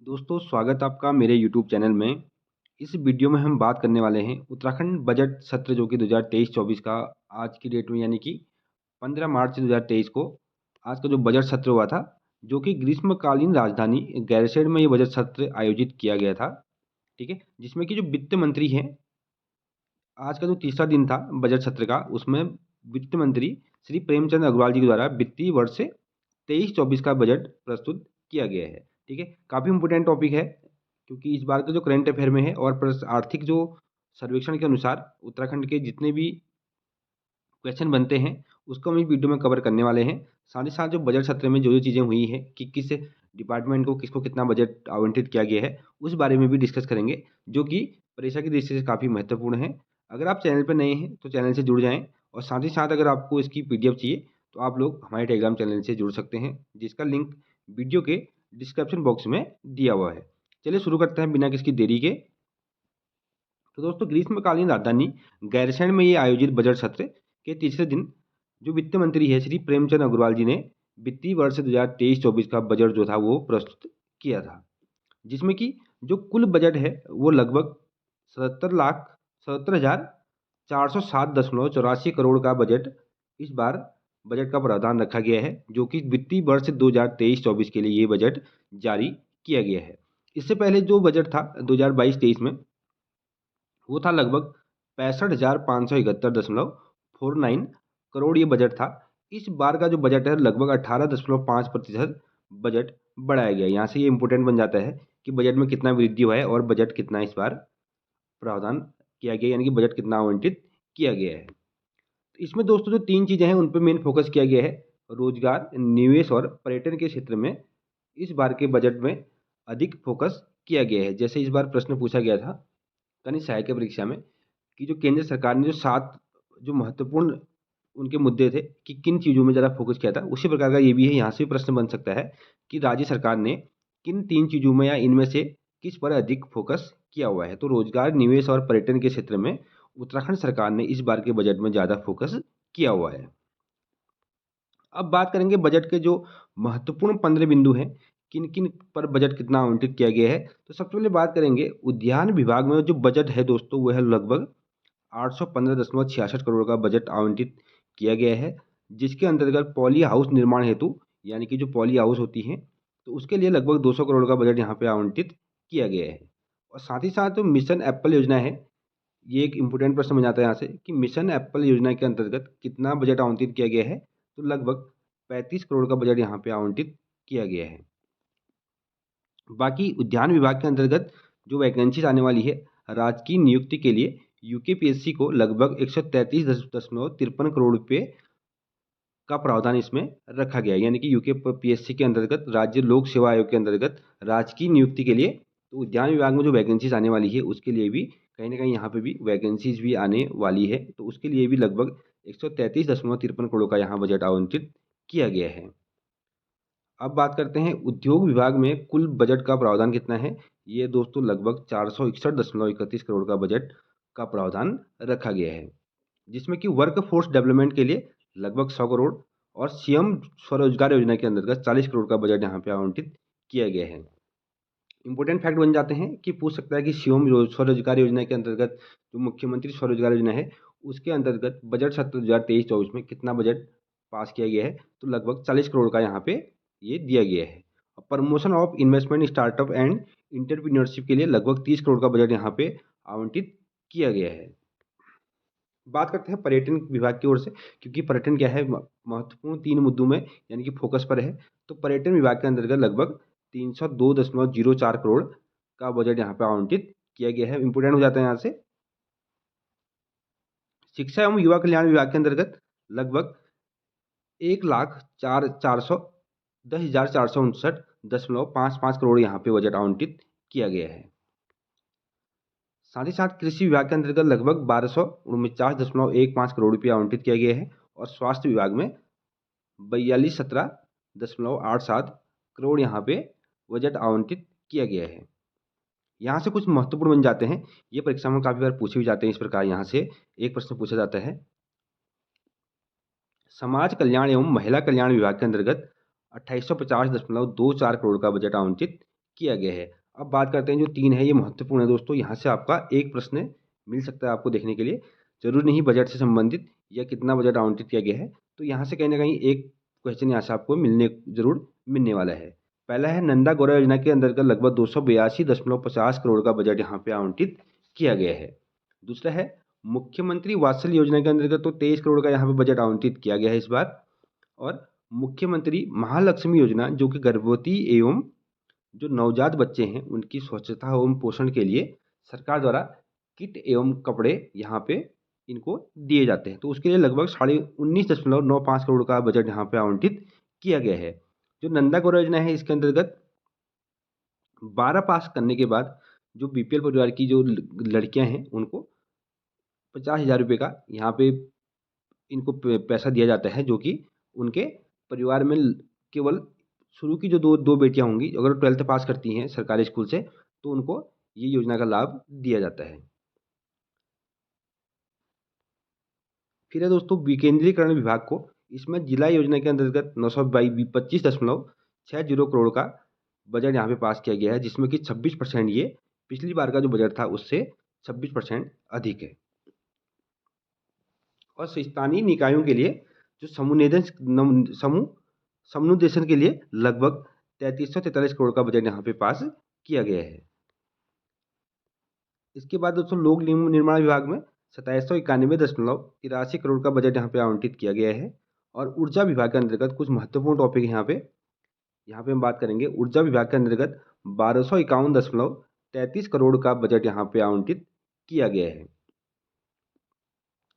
दोस्तों स्वागत आपका मेरे यूट्यूब चैनल में। इस वीडियो में हम बात करने वाले हैं उत्तराखंड बजट सत्र जो कि 2023-24 का आज की डेट में यानी कि 15 मार्च 2023 को आज का जो बजट सत्र हुआ था, जो कि ग्रीष्मकालीन राजधानी गैरसैंण में ये बजट सत्र आयोजित किया गया था। ठीक है, जिसमें कि जो वित्त मंत्री हैं, आज का जो तीसरा दिन था बजट सत्र का, उसमें वित्त मंत्री श्री प्रेमचंद अग्रवाल जी के द्वारा वित्तीय वर्ष 23-24 का बजट प्रस्तुत किया गया है। ठीक है, काफ़ी इंपोर्टेंट टॉपिक है क्योंकि इस बार का जो करंट अफेयर में है और प्लस आर्थिक जो सर्वेक्षण के अनुसार उत्तराखंड के जितने भी क्वेश्चन बनते हैं, उसको हम इस वीडियो में कवर करने वाले हैं। साथ ही साथ जो बजट सत्र में जो चीज़ें हुई हैं कि किस डिपार्टमेंट को किसको कितना बजट आवंटित किया गया है, उस बारे में भी डिस्कस करेंगे, जो कि परीक्षा की दृष्टि से काफ़ी महत्वपूर्ण है। अगर आप चैनल पर नए हैं, तो चैनल से जुड़ जाएँ और साथ ही साथ अगर आपको इसकी पीडीएफ चाहिए, तो आप लोग हमारे टेलीग्राम चैनल से जुड़ सकते हैं, जिसका लिंक वीडियो के डिस्क्रिप्शन बॉक्स में दिया हुआ है। चलिए शुरू करते हैं बिना किसी देरी के। तो दोस्तों ग्रीष्मकालीन राजधानी गैरसैंण में ये आयोजित बजट सत्र के तीसरे दिन जो वित्त मंत्री है श्री प्रेमचंद अग्रवाल जी ने वित्तीय वर्ष 2023-24 का बजट जो था वो प्रस्तुत किया था, जिसमें कि जो कुल बजट है वो लगभग 77,77,407.84 करोड़ का बजट इस बार बजट का प्रावधान रखा गया है, जो कि वित्तीय वर्ष 2023-24 के लिए ये बजट जारी किया गया है। इससे पहले जो बजट था 2022-23 में, वो था लगभग 65,571.49 करोड़ ये बजट था। इस बार का जो बजट है लगभग 18.5% बजट बढ़ाया गया है। यहाँ से ये इम्पोर्टेंट बन जाता है कि बजट में कितना वृद्धि हुआ है और बजट कितना इस बार प्रावधान किया गया, यानी कि बजट कितना आवंटित किया गया है। तो इसमें दोस्तों जो 3 चीज़ें हैं उन पे मेन फोकस किया गया है, रोजगार, निवेश और पर्यटन के क्षेत्र में इस बार के बजट में अधिक फोकस किया गया है। जैसे इस बार प्रश्न पूछा गया था कनिष्ठ सहायक परीक्षा में कि जो केंद्र सरकार ने जो 7 जो महत्वपूर्ण उनके मुद्दे थे कि किन चीज़ों में ज़्यादा फोकस किया था, उसी प्रकार का ये भी है। यहाँ से प्रश्न बन सकता है कि राज्य सरकार ने किन 3 चीज़ों में या इनमें से किस पर अधिक फोकस किया हुआ है। तो रोजगार, निवेश और पर्यटन के क्षेत्र में उत्तराखंड सरकार ने इस बार के बजट में ज़्यादा फोकस किया हुआ है। अब बात करेंगे बजट के जो महत्वपूर्ण 15 बिंदु हैं, किन-किन पर बजट कितना आवंटित किया गया है। तो सबसे पहले बात करेंगे उद्यान विभाग में जो बजट है दोस्तों, वो है लगभग 815.66 करोड़ का बजट आवंटित किया गया है, जिसके अंतर्गत पॉली हाउस निर्माण हेतु यानी कि जो पॉली हाउस होती हैं, तो उसके लिए लगभग 200 करोड़ का बजट यहाँ पे आवंटित किया गया है। और साथ ही साथ जो मिशन एप्पल योजना है, ये एक इम्पोर्टेंट प्रश्न बन जाता है यहाँ से कि मिशन एप्पल योजना के अंतर्गत कितना बजट आवंटित किया गया है। तो लगभग 35 करोड़ का बजट यहाँ पे आवंटित किया गया है। बाकी उद्यान विभाग के अंतर्गत जो वैकेंसीज आने वाली है राजकीय नियुक्ति के लिए, यूकेपीएससी को लगभग 133.53 करोड़ रुपये का प्रावधान इसमें रखा गया है। यानी कि यूकेपीएससी के अंतर्गत राज्य लोक सेवा आयोग के अंतर्गत राजकीय नियुक्ति के लिए तो उद्यान विभाग में जो वैकेंसीज आने वाली है उसके लिए भी कहीं ना कहीं यहाँ पे भी वैकेंसीज भी आने वाली है, तो उसके लिए भी लगभग 133.53 करोड़ का यहाँ बजट आवंटित किया गया है। अब बात करते हैं उद्योग विभाग में कुल बजट का प्रावधान कितना है। ये दोस्तों लगभग 461.31 करोड़ का बजट का प्रावधान रखा गया है, जिसमें कि वर्क फोर्स डेवलपमेंट के लिए लगभग 100 करोड़ और सीएम स्वरोजगार योजना के अंतर्गत 40 करोड़ का बजट यहाँ पे आवंटित किया गया है। इंपॉर्टेंट फैक्ट बन जाते हैं कि पूछ सकता है कि सीएम स्वरोजगार योजना के अंतर्गत जो मुख्यमंत्री स्वरोजगार योजना है, उसके अंतर्गत बजट सत्र 2023-24 में कितना बजट पास किया गया है। तो लगभग 40 करोड़ का यहाँ पे ये दिया गया है। Promotion of investment startup and entrepreneurship के लिए लगभग 30 करोड़ का बजट यहाँ पे आवंटित किया गया है। बात करते हैं पर्यटन विभाग की ओर से, क्योंकि पर्यटन क्या है महत्वपूर्ण 3 मुद्दों में यानी कि फोकस पर है। तो पर्यटन विभाग के अंतर्गत लगभग 302.04 करोड़ का बजट यहाँ पे आवंटित किया गया है। इंपोर्टेंट हो जाता है यहाँ से। शिक्षा एवं युवा कल्याण विभाग के अंतर्गत लगभग 1,10,459.55 करोड़ यहाँ पे बजट आवंटित किया गया है। साथ ही साथ कृषि विभाग के अंतर्गत लगभग 1249.15 करोड़ रुपये आवंटित किया गया है और स्वास्थ्य विभाग में 4217.87 करोड़ यहाँ पे बजट आवंटित किया गया है। यहाँ से कुछ महत्वपूर्ण बन जाते हैं, ये परीक्षा में काफ़ी बार पूछे भी जाते हैं। इस प्रकार यहाँ से एक प्रश्न पूछा जाता है, समाज कल्याण एवं महिला कल्याण विभाग के अंतर्गत 2850.24 करोड़ का बजट आवंटित किया गया है। अब बात करते हैं जो 3 है, ये महत्वपूर्ण है दोस्तों, यहाँ से आपका एक प्रश्न मिल सकता है आपको देखने के लिए। ज़रूरी नहीं बजट से संबंधित या कितना बजट आवंटित किया गया है, तो यहाँ से कहीं न कहीं एक क्वेश्चन यहाँ से आपको ज़रूर मिलने वाला है। पहला है नंदा गौरव योजना के अंतर्गत लगभग 282.50 करोड़ का बजट यहाँ पे आवंटित किया गया है। दूसरा है मुख्यमंत्री वात्सल्य योजना के अंतर्गत तो 23 करोड़ का यहाँ पे बजट आवंटित किया गया है इस बार। और मुख्यमंत्री महालक्ष्मी योजना जो कि गर्भवती एवं जो नवजात बच्चे हैं उनकी स्वच्छता एवं पोषण के लिए सरकार द्वारा किट एवं कपड़े यहाँ पे इनको दिए जाते हैं, तो उसके लिए लगभग 19.95 करोड़ का बजट यहाँ पे आवंटित किया गया है। जो नंदा गौरव योजना है इसके अंतर्गत 12 पास करने के बाद जो बीपीएल परिवार की जो लड़कियां हैं उनको 50,000 रुपये का यहाँ पे इनको पैसा दिया जाता है, जो कि उनके परिवार में केवल शुरू की जो दो बेटियां होंगी, अगर 12th पास करती हैं सरकारी स्कूल से, तो उनको ये योजना का लाभ दिया जाता है। फिर है दोस्तों विकेंद्रीकरण विभाग को, इसमें जिला योजना के अंतर्गत 925.60 करोड़ का बजट यहाँ पे पास किया गया है, जिसमें कि 26% ये पिछली बार का जो बजट था उससे 26% अधिक है। और स्थानीय निकायों के लिए जो समनुदेशन के लिए लगभग 3343 करोड़ का बजट यहाँ पे पास किया गया है। इसके बाद दोस्तों लोक निर्माण विभाग में 2791.83 करोड़ का बजट यहाँ पे आवंटित किया गया है। और ऊर्जा विभाग के अंतर्गत कुछ महत्वपूर्ण टॉपिक यहाँ पे हम बात करेंगे। ऊर्जा विभाग के अंतर्गत 1251.33 करोड़ का बजट यहाँ पे आवंटित किया गया है,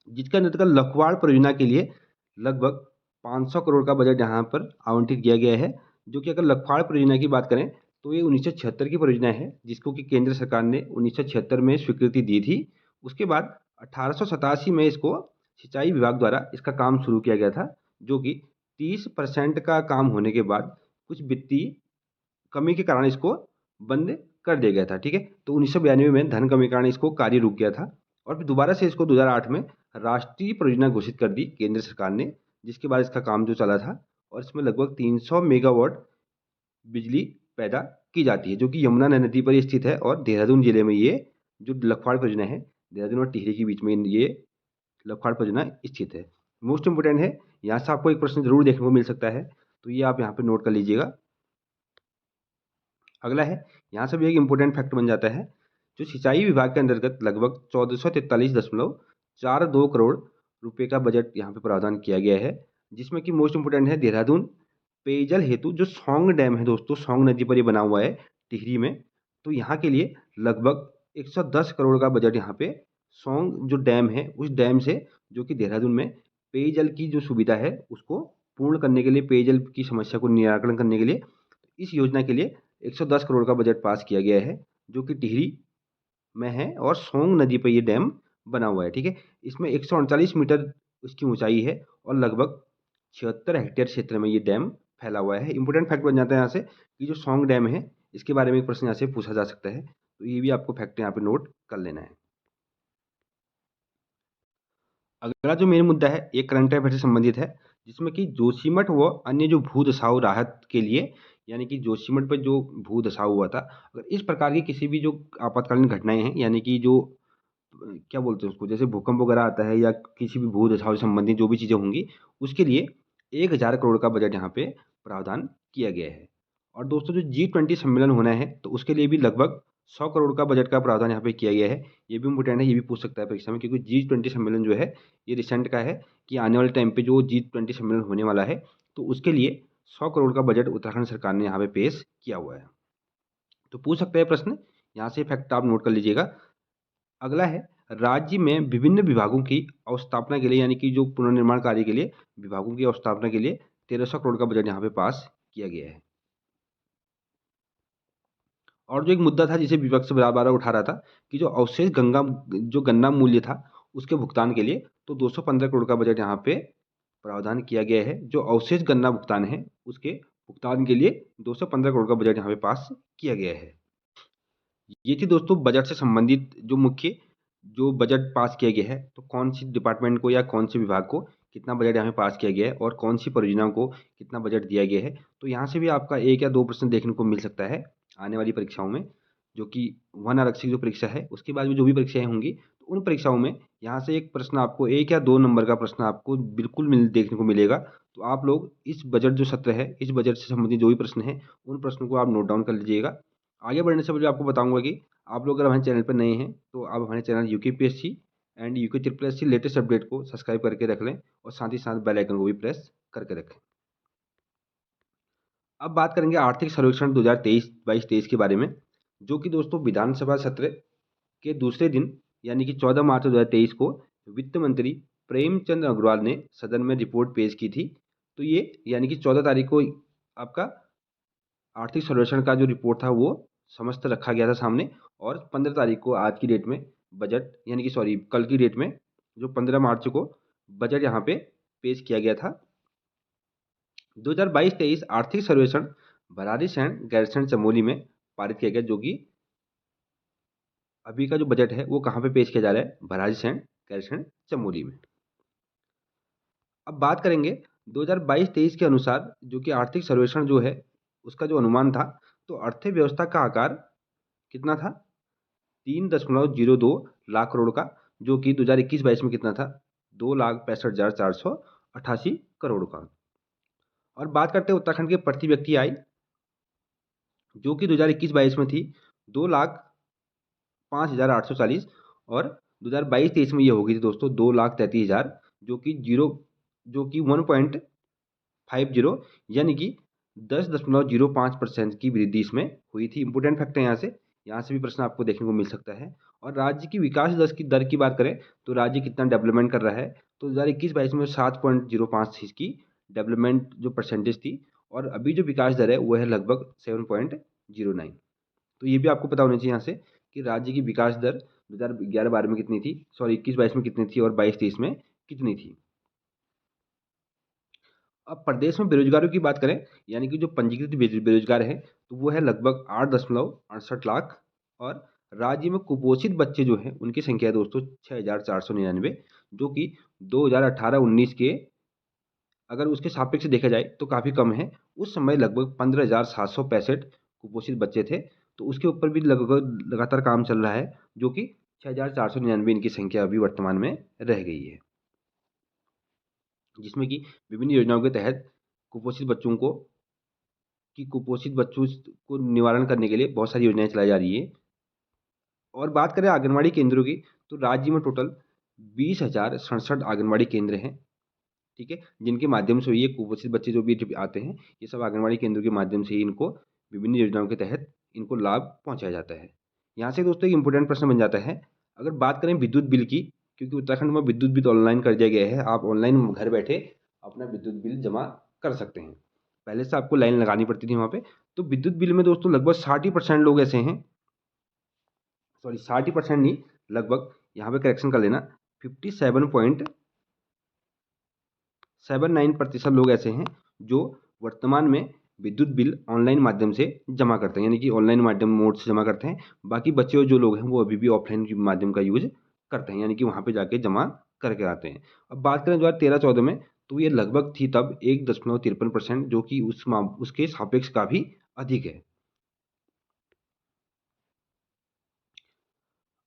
जिसके अंतर्गत लखवाड़ परियोजना के लिए लगभग 500 करोड़ का बजट यहाँ पर आवंटित किया गया है। जो कि अगर लखवाड़ परियोजना की बात करें तो ये 1976 की परियोजना है, जिसको कि केंद्र सरकार ने 1976 में स्वीकृति दी थी। उसके बाद 1887 में इसको सिंचाई विभाग द्वारा इसका काम शुरू किया गया था, जो कि 30% का काम होने के बाद कुछ वित्तीय कमी के कारण इसको बंद कर दिया गया था। ठीक है, तो 1992 में धन कमी के कारण इसको कार्य रुक गया था, और फिर दोबारा से इसको 2008 में राष्ट्रीय परियोजना घोषित कर दी केंद्र सरकार ने, जिसके बाद इसका काम जो चला था, और इसमें लगभग 300 मेगावाट बिजली पैदा की जाती है, जो कि यमुना नदी पर स्थित है। और देहरादून जिले में ये जो लखवाड़ परियोजना है, देहरादून और टिहरी के बीच में ये लखवाड़ परियोजना स्थित है। मोस्ट इंपोर्टेंट है, यहाँ से आपको एक प्रश्न जरूर देखने को मिल सकता है, तो ये आप यहाँ पे नोट कर लीजिएगा। अगला है, यहाँ से भी एक इंपॉर्टेंट फैक्ट बन जाता है। जो सिंचाई विभाग के अंतर्गत लगभग 1443.42 करोड़ रुपए का बजट यहाँ पे प्रावधान किया गया है, जिसमें कि मोस्ट इंपोर्टेंट है देहरादून पेयजल हेतु जो सौंग डैम है दोस्तों, सौंग नदी पर ये बना हुआ है टिहरी में, तो यहाँ के लिए लगभग 110 करोड़ का बजट यहाँ पे सौंग जो डैम है उस डैम से, जो कि देहरादून में पेयजल की जो सुविधा है उसको पूर्ण करने के लिए, पेयजल की समस्या को निराकरण करने के लिए, इस योजना के लिए 110 करोड़ का बजट पास किया गया है, जो कि टिहरी में है और सोंग नदी पर ये डैम बना हुआ है। ठीक है, इसमें 139 मीटर उसकी ऊंचाई है और लगभग 76 हेक्टेयर क्षेत्र में ये डैम फैला हुआ है। इंपॉर्टेंट फैक्ट बन जाता है यहाँ से कि जो सोंग डैम है इसके बारे में एक प्रश्न यहाँ से पूछा जा सकता है, तो ये भी आपको फैक्ट यहाँ पे नोट कर लेना है। अगला जो मेन मुद्दा है ये करंट अफेयर से संबंधित है, जिसमें कि जोशीमठ व अन्य जो भू दशाओं राहत के लिए, यानी कि जोशीमठ पर जो भू दशाव हुआ था, अगर इस प्रकार की किसी भी जो आपातकालीन घटनाएं हैं, यानी कि जो क्या बोलते हैं उसको, जैसे भूकंप वगैरह आता है या किसी भी भू दशाओं से संबंधित जो भी चीज़ें होंगी, उसके लिए 1000 करोड़ का बजट यहाँ पे प्रावधान किया गया है। और दोस्तों जो G20 सम्मेलन होना है तो उसके लिए भी लगभग 100 करोड़ का बजट का प्रावधान यहाँ पे किया गया है। ये भी इम्पोर्टेंट है, ये भी पूछ सकता है परीक्षा में, क्योंकि G20 सम्मेलन जो है ये रिसेंट का है कि आने वाले टाइम पे जो G20 सम्मेलन होने वाला है तो उसके लिए 100 करोड़ का बजट उत्तराखंड सरकार ने यहाँ पे पेश किया हुआ है। तो पूछ सकते हैं प्रश्न, यहाँ से फैक्ट आप नोट कर लीजिएगा। अगला है, राज्य में विभिन्न विभागों की अवस्थापना के लिए, यानी कि जो पुनर्निर्माण कार्य के लिए विभागों की अवस्थापना के लिए 1300 करोड़ का बजट यहाँ पे पास किया गया है। और जो एक मुद्दा था जिसे विपक्ष बार बार उठा रहा था कि जो अवशेष गन्ना मूल्य था उसके भुगतान के लिए तो 215 करोड़ का बजट यहाँ पे प्रावधान किया गया है। जो अवशेष गन्ना भुगतान है उसके भुगतान के लिए 215 करोड़ का बजट यहाँ पे पास किया गया है। ये थी दोस्तों बजट से संबंधित जो मुख्य जो बजट पास किया गया है, तो कौन सी डिपार्टमेंट को या कौन से विभाग को कितना बजट यहाँ पे पास किया गया है और कौन सी परियोजनाओं को कितना बजट दिया गया है। तो यहाँ से भी आपका एक या दो प्रश्न देखने को मिल सकता है। आने वाली परीक्षाओं में, जो कि वन आरक्षक जो परीक्षा है उसके बाद भी जो भी परीक्षाएं होंगी, तो उन परीक्षाओं में यहाँ से एक प्रश्न आपको 1 या 2 नंबर का प्रश्न आपको बिल्कुल देखने को मिलेगा। तो आप लोग इस बजट जो सत्र है, इस बजट से संबंधित जो भी प्रश्न है, उन प्रश्नों को आप नोट डाउन कर लीजिएगा। आगे बढ़ने से पहले आपको बताऊंगा कि आप लोग अगर हमारे चैनल पर नए हैं तो आप हमारे channel UKPSC and UK triple SC latest update को सब्सक्राइब करके रख लें और साथ ही साथ बेल आइकन को भी प्रेस करके रखें। अब बात करेंगे आर्थिक सर्वेक्षण 2023-22-23 के बारे में, जो कि दोस्तों विधानसभा सत्र के दूसरे दिन यानी कि 14 मार्च 2023 को वित्त मंत्री प्रेमचंद अग्रवाल ने सदन में रिपोर्ट पेश की थी। तो ये यानी कि 14 तारीख को आपका आर्थिक सर्वेक्षण का जो रिपोर्ट था वो समस्त रखा गया था सामने, और 15 तारीख को आज की डेट में बजट यानी कि सॉरी कल की डेट में जो 15 मार्च को बजट यहाँ पे पेश किया गया था। 2022-23 आर्थिक सर्वेक्षण भराड़ीसैंण गैरसैंण चमोली में पारित किया गया, जो कि अभी का जो बजट है वो कहाँ पे पेश किया जा रहा है, भराड़ीसैंण गैरसैंण चमोली में। अब बात करेंगे 2022-23 के अनुसार जो कि आर्थिक सर्वेक्षण जो है उसका जो अनुमान था, तो अर्थव्यवस्था का आकार कितना था, 3.02 लाख करोड़ का, जो कि 2021-22 में कितना था, 2,65,488 करोड़ का। और बात करते हैं उत्तराखंड के प्रति व्यक्ति आय, जो कि 2021-22 में थी 2,05,840, और 2022-23 में ये हो गई थी दोस्तों 2,33,000, जो कि 1.50 यानी कि 10.05% की वृद्धि इसमें हुई थी। इंपोर्टेंट फैक्ट है यहाँ से भी प्रश्न आपको देखने को मिल सकता है। और राज्य की विकास दर की बात करें तो राज्य कितना डेवलपमेंट कर रहा है, तो 2021-22 में 7.05 की डेवलपमेंट जो परसेंटेज थी, और अभी जो विकास दर है वो है लगभग 7.09। तो ये भी आपको पता होना चाहिए यहाँ से कि राज्य की विकास दर 2011-12 में कितनी थी, सॉरी 21-22 में कितनी थी और 22-23 में कितनी थी। अब प्रदेश में बेरोजगारों की बात करें, यानी कि जो पंजीकृत बेरोजगार हैं, तो वो है लगभग 8.68 लाख, और राज्य में कुपोषित बच्चे जो हैं उनकी संख्या है दोस्तों 6,499, जो कि 2018-19 के अगर उसके सापेक्ष देखा जाए तो काफ़ी कम है। उस समय लगभग 15,765 कुपोषित बच्चे थे, तो उसके ऊपर भी लगभग लगातार काम चल रहा है, जो कि 6,499 इनकी संख्या अभी वर्तमान में रह गई है, जिसमें कि विभिन्न योजनाओं के तहत कुपोषित बच्चों को निवारण करने के लिए बहुत सारी योजनाएं चलाई जा रही है। और बात करें आंगनबाड़ी केंद्रों की, तो राज्य में टोटल 20,067 आंगनबाड़ी केंद्र हैं, ठीक है, जिनके माध्यम से ये कुपोषित बच्चे जो भी आते हैं, ये सब आंगनबाड़ी केंद्रों के माध्यम से ही इनको विभिन्न योजनाओं के तहत इनको लाभ पहुंचाया जाता है। यहाँ से दोस्तों एक इंपॉर्टेंट प्रश्न बन जाता है, अगर बात करें विद्युत बिल की, क्योंकि उत्तराखंड में विद्युत बिल ऑनलाइन कर दिया गया है, आप ऑनलाइन घर बैठे अपना विद्युत बिल जमा कर सकते हैं। पहले से आपको लाइन लगानी पड़ती थी वहाँ पे। तो विद्युत बिल में दोस्तों लगभग 60% लोग ऐसे हैं, सॉरी 60% नहीं, लगभग यहाँ पे करेक्शन कर लेना, 57.79% लोग ऐसे हैं जो वर्तमान में विद्युत बिल ऑनलाइन माध्यम से जमा करते हैं, यानी कि ऑनलाइन माध्यम मोड से जमा करते हैं। बाकी बचे जो लोग हैं वो अभी भी ऑफलाइन माध्यम का यूज करते हैं, यानी कि वहाँ पे जाके जमा करके आते हैं। अब बात करें 2013-14 में, तो ये लगभग थी तब 1.53%, जो कि उसके सापेक्ष काफ़ी अधिक है।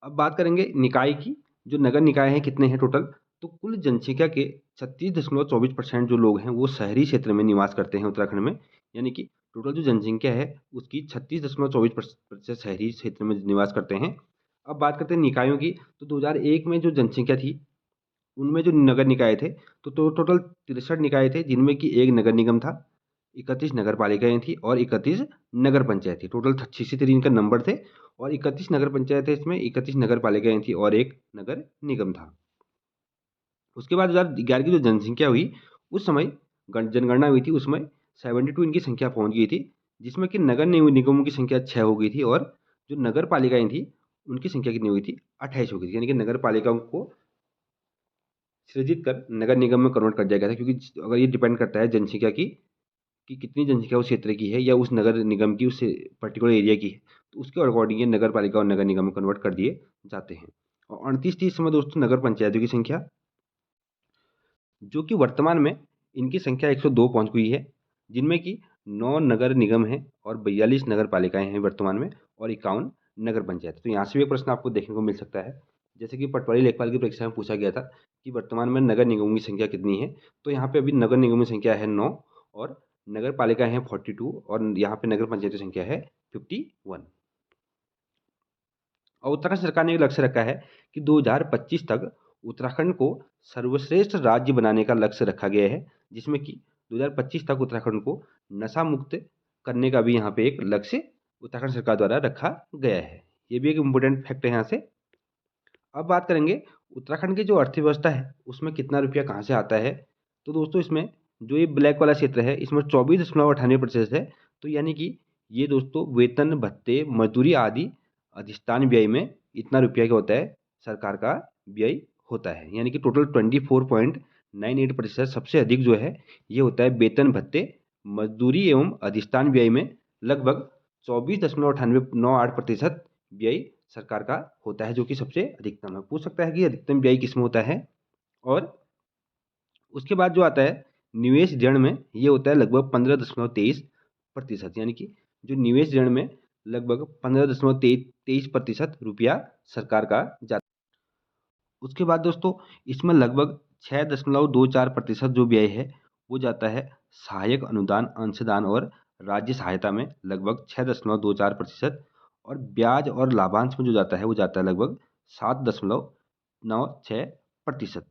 अब बात करेंगे निकाय की, जो नगर निकाय हैं कितने हैं टोटल, तो कुल जनसंख्या के 36.24% जो लोग हैं वो शहरी क्षेत्र में निवास करते हैं उत्तराखंड में, यानी कि टोटल जो जनसंख्या है उसकी 36.24% शहरी क्षेत्र में निवास करते हैं। अब बात करते हैं निकायों की, तो 2001 में जो जनसंख्या थी उनमें जो नगर निकाय थे, तो टोटल 63 निकाय थे, जिनमें कि एक नगर निगम था, 31 नगर पालिकाएं थी और 31 नगर पंचायत थी। टोटल 63 इनका नंबर थे, और 31 नगर पंचायत है, इसमें 31 नगर पालिकाएं थी और एक नगर निगम था। उसके बाद 2011 की जो जनसंख्या हुई उस समय जनगणना हुई थी, उसमें 72 इनकी संख्या पहुंच गई थी, जिसमें कि नगर निगमों की संख्या 6 हो गई थी, और जो नगर पालिकाएं थी उनकी संख्या कितनी हुई थी, 28 हो गई थी, यानी कि नगर पालिकाओं को सृजित कर नगर निगम में कन्वर्ट कर दिया गया था। क्योंकि अगर ये डिपेंड करता है जनसंख्या की कि कितनी जनसंख्या उस क्षेत्र की है या उस नगर निगम की उस पर्टिकुलर एरिया की है, तो उसके अकॉर्डिंग ये नगर पालिका और नगर निगम में कन्वर्ट कर दिए जाते हैं। और 38 थी इस समय दोस्तों नगर पंचायतों की संख्या, जो कि वर्तमान में इनकी संख्या 102 पहुंच गई है, जिनमें कि 9 नगर निगम हैं और 42 नगर पालिकाएँ हैं वर्तमान में और 51 नगर पंचायत। तो यहाँ से भी एक प्रश्न आपको देखने को मिल सकता है। जैसे कि पटवारी लेखपाल की परीक्षा में पूछा गया था कि वर्तमान में नगर निगमों की संख्या कितनी है? तो यहाँ पे अभी नगर निगमों की संख्या है 9 और नगर पालिका हैं 42 और यहाँ पे नगर पंचायत की संख्या है 51। और उत्तराखंड सरकार ने एक लक्ष्य रखा है कि 2025 तक उत्तराखंड को सर्वश्रेष्ठ राज्य बनाने का लक्ष्य रखा गया है, जिसमें कि 2025 तक उत्तराखंड को नशा मुक्त करने का भी यहाँ पे एक लक्ष्य उत्तराखंड सरकार द्वारा रखा गया है। ये भी एक इम्पोर्टेंट फैक्ट है यहाँ से। अब बात करेंगे उत्तराखंड की जो अर्थव्यवस्था है उसमें कितना रुपया कहाँ से आता है। तो दोस्तों इसमें जो ये ब्लैक वाला क्षेत्र है इसमें 24.98% है। तो यानी कि ये दोस्तों वेतन भत्ते मजदूरी आदि अधिष्ठान व्यय में इतना रुपया क्या होता है सरकार का व्यय होता है। यानी कि टोटल 24.98% सबसे अधिक जो है ये होता है वेतन भत्ते मजदूरी एवं अधिष्ठान व्यय में लगभग 24.98% व्यय सरकार का होता है, जो कि सबसे अधिकतम है। पूछ सकता है कि अधिकतम व्यय किसमें होता है। और उसके बाद जो आता है निवेश ऋण में ये होता है लगभग 15.23%। यानी कि जो निवेश ऋण में लगभग 15.23% रुपया सरकार का जाता है। उसके बाद दोस्तों इसमें लगभग 6.24% जो व्यय है वो जाता है सहायक अनुदान अंशदान और राज्य सहायता में लगभग 6.24%। और ब्याज और लाभांश में जो जाता है वो जाता है लगभग 7.96%।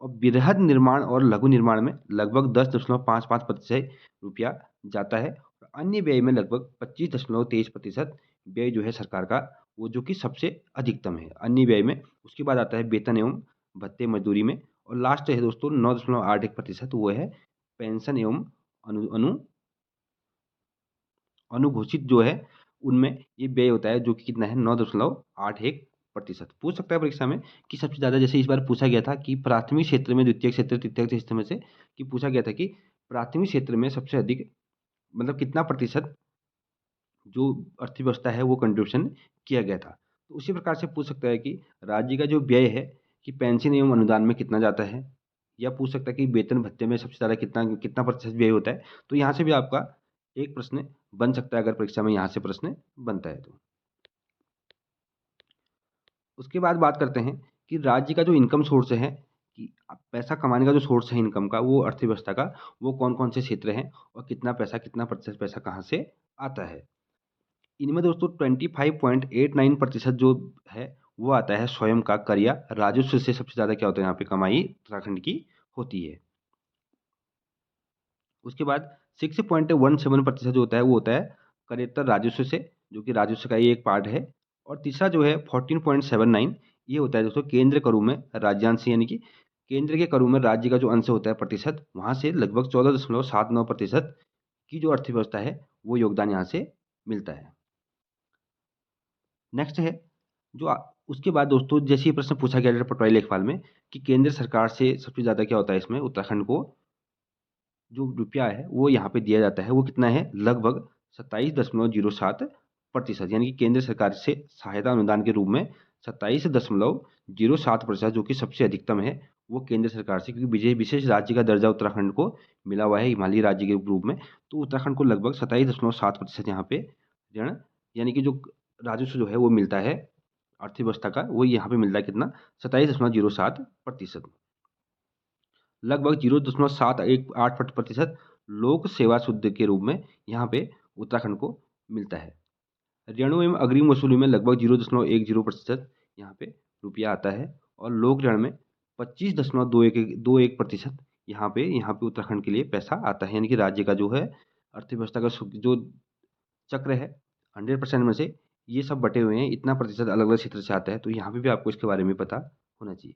और बृहद निर्माण और लघु निर्माण में लगभग 10.55% रुपया जाता है। और अन्य व्यय में लगभग 25.23% व्यय जो है सरकार का वो जो कि सबसे अधिकतम है अन्य व्यय में। उसके बाद आता है वेतन एवं भत्ते मजदूरी में। और लास्ट है दोस्तों 9.81% वो है पेंशन एवं अनु अनु अनुघोषित जो है उनमें ये व्यय होता है जो कि कितना है 9.81%। पूछ सकता है परीक्षा में कि सबसे ज़्यादा जैसे इस बार पूछा गया था कि प्राथमिक क्षेत्र में द्वितीय क्षेत्र तृतीय क्षेत्र में से कि पूछा गया था कि प्राथमिक क्षेत्र में सबसे अधिक मतलब कितना प्रतिशत जो अर्थव्यवस्था है वो कंट्रीब्यूशन किया गया था। तो उसी प्रकार से पूछ सकता है कि राज्य का जो व्यय है कि पेंशन एवं अनुदान में कितना जाता है। या पूछ सकता है कि वेतन भत्ते में सबसे ज़्यादा कितना कितना प्रतिशत व्यय होता है। तो यहाँ से भी आपका एक प्रश्न बन सकता है अगर परीक्षा में यहाँ से प्रश्न बनता है तो। उसके बाद बात करते हैं कि राज्य का जो इनकम सोर्स है कि पैसा कमाने का जो सोर्स है इनकम का वो अर्थव्यवस्था का वो कौन कौन से क्षेत्र हैं और कितना पैसा कितना प्रतिशत पैसा कहाँ से आता है। इनमें दोस्तों 25.89% जो है वो आता है स्वयं का कर या राजस्व से सबसे ज़्यादा क्या होता है यहाँ पे कमाई उत्तराखंड की होती है। उसके बाद 6.17% जो होता है वो होता है करेत्तर राजस्व से जो कि राजस्व का ही एक पार्ट है। और तीसरा जो है 14.79 ये होता है दोस्तों केंद्र करों में राज्यांश यानी कि केंद्र के करों में राज्य का जो अंश होता है प्रतिशत वहाँ से लगभग 14.79% की जो अर्थव्यवस्था है वो योगदान यहाँ से मिलता है। नेक्स्ट है जो उसके बाद दोस्तों जैसे ये प्रश्न पूछा गया था पटवारी लेखपाल में कि केंद्र सरकार से सबसे ज़्यादा क्या होता है इसमें उत्तराखंड को जो रुपया है वो यहाँ पे दिया जाता है वो कितना है लगभग 27.07%। यानी कि केंद्र सरकार से सहायता अनुदान के रूप में 27.07% जो कि सबसे अधिकतम है वो केंद्र सरकार से क्योंकि विशेष राज्य का दर्जा उत्तराखंड को मिला हुआ है हिमालयी राज्य के रूप में। तो उत्तराखंड को लगभग 27.7% यहाँ पे ऋण यानी कि जो राजस्व जो है वो मिलता है अर्थव्यवस्था का वो यहाँ पे मिलता है कितना 27.07%। लगभग 0.718% लोक सेवा शुद्ध के रूप में यहाँ पे उत्तराखंड को मिलता है। ऋणों एवं अग्रिम वसूली में लगभग 0.10% यहाँ पे रुपया आता है। और लोक ऋण में 25.21% यहाँ पे उत्तराखंड के लिए पैसा आता है। यानी कि राज्य का जो है अर्थव्यवस्था का जो चक्र है 100% में से ये सब बटे हुए हैं इतना प्रतिशत अलग अलग क्षेत्र से आता है। तो यहाँ पे भी आपको इसके बारे में पता होना चाहिए।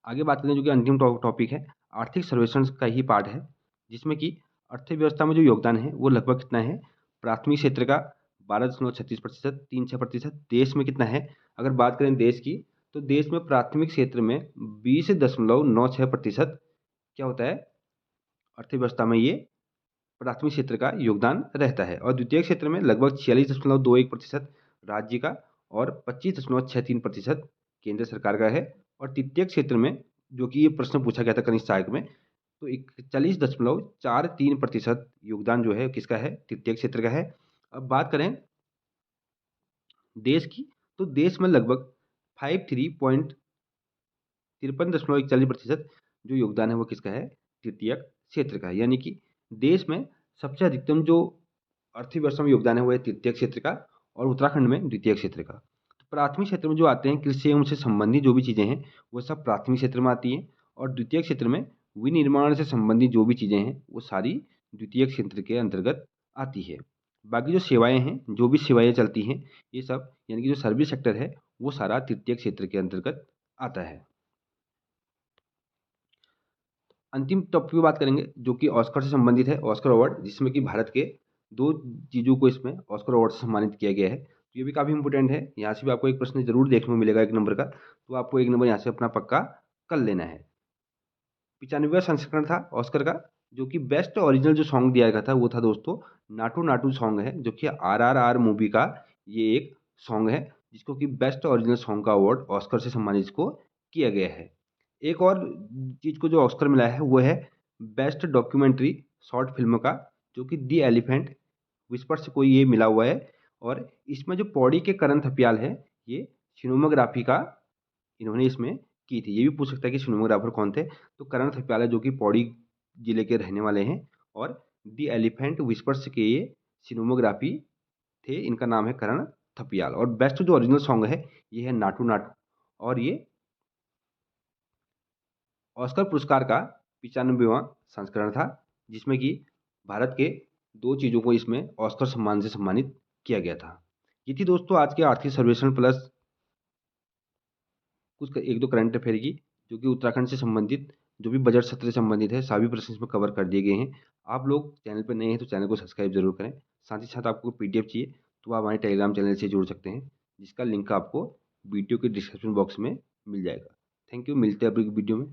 आगे बात करते हैं जो कि अंतिम टॉपिक है आर्थिक सर्वेक्षण का ही पार्ट है जिसमें कि अर्थव्यवस्था में जो योगदान है वो लगभग कितना है प्राथमिक क्षेत्र का 12.36% 36%। देश में कितना है अगर बात करें देश की तो देश में प्राथमिक क्षेत्र में 20.96% क्या होता है अर्थव्यवस्था में ये प्राथमिक क्षेत्र का योगदान रहता है। और द्वितीय क्षेत्र में लगभग 46.21% राज्य का और 25.63% केंद्र सरकार का है। और तृतीय क्षेत्र में जो कि ये प्रश्न पूछा गया था कनिष्ठ सहायक में। तो 41.43% योगदान जो है किसका है, तृतीय क्षेत्र का है। अब बात करें देश की, तो देश में लगभग 53.41% जो योगदान है वो किसका है, तृतीय क्षेत्र का है। यानी कि देश में सबसे अधिकतम जो अर्थव्यवस्था में योगदान है वो है तृतीय क्षेत्र का, और उत्तराखंड में द्वितीय क्षेत्र का। तो प्राथमिक क्षेत्र में जो आते हैं कृषि एवं से संबंधित जो भी चीज़ें हैं वो सब प्राथमिक क्षेत्र में आती हैं, और द्वितीय क्षेत्र में विनिर्माण से संबंधित जो भी चीज़ें हैं वो सारी द्वितीय क्षेत्र के अंतर्गत आती है। बाकी जो सेवाएं हैं, जो भी सेवाएं चलती हैं, ये सब यानी कि जो सर्विस सेक्टर है वो सारा तृतीय क्षेत्र के अंतर्गत आता है। अंतिम टॉपिक पे बात करेंगे जो कि ऑस्कर से संबंधित है, ऑस्कर अवार्ड, जिसमें कि भारत के 2 चीज़ों को इसमें ऑस्कर अवार्ड से सम्मानित किया गया है। तो ये भी काफ़ी इंपॉर्टेंट है, यहाँ से भी आपको एक प्रश्न ज़रूर देखने को मिलेगा 1 नंबर का, तो आपको 1 नंबर यहाँ से अपना पक्का कर लेना है। 95वां संस्करण था ऑस्कर का, जो कि बेस्ट ओरिजिनल जो सॉन्ग दिया गया था वो था दोस्तों नाटू नाटू सॉन्ग है, जो कि आरआरआर मूवी का ये एक सॉन्ग है, जिसको कि बेस्ट ओरिजिनल सॉन्ग का अवार्ड ऑस्कर से सम्मानित इसको किया गया है। एक और चीज़ को जो ऑस्कर मिला है वो है बेस्ट डॉक्यूमेंट्री शॉर्ट फिल्म का, जो कि दी एलिफेंट विस्पर्स को ये मिला हुआ है। और इसमें जो पौड़ी के करण थपियाल है, ये सिनेमोग्राफी का इन्होंने इसमें की थी। ये भी पूछ सकता है कि सिनेमोग्राफर कौन थे, तो करण थपियाल है, जो कि पौड़ी जिले के रहने वाले हैं, और दी एलिफेंट विस्पर्स के ये सिनेमोग्राफी थे, इनका नाम है करण थपियाल। और बेस्ट जो ओरिजिनल सॉन्ग है ये है नाटू नाटू, और ये ऑस्कर पुरस्कार का 95वां संस्करण था, जिसमें कि भारत के 2 चीज़ों को इसमें ऑस्कर सम्मान से सम्मानित किया गया था। ये थी दोस्तों आज के आर्थिक सर्वेक्षण प्लस कुछ 1-2 करंट अफेयर की, जो कि उत्तराखंड से संबंधित जो भी बजट सत्र से संबंधित है, सभी प्रश्न इसमें कवर कर दिए गए हैं। आप लोग चैनल पे नए हैं तो चैनल को सब्सक्राइब ज़रूर करें। साथ ही साथ आपको पीडीएफ चाहिए तो आप हमारे टेलीग्राम चैनल से जुड़ सकते हैं, जिसका लिंक आपको वीडियो के डिस्क्रिप्शन बॉक्स में मिल जाएगा। थैंक यू, मिलते हैं अगली वीडियो में।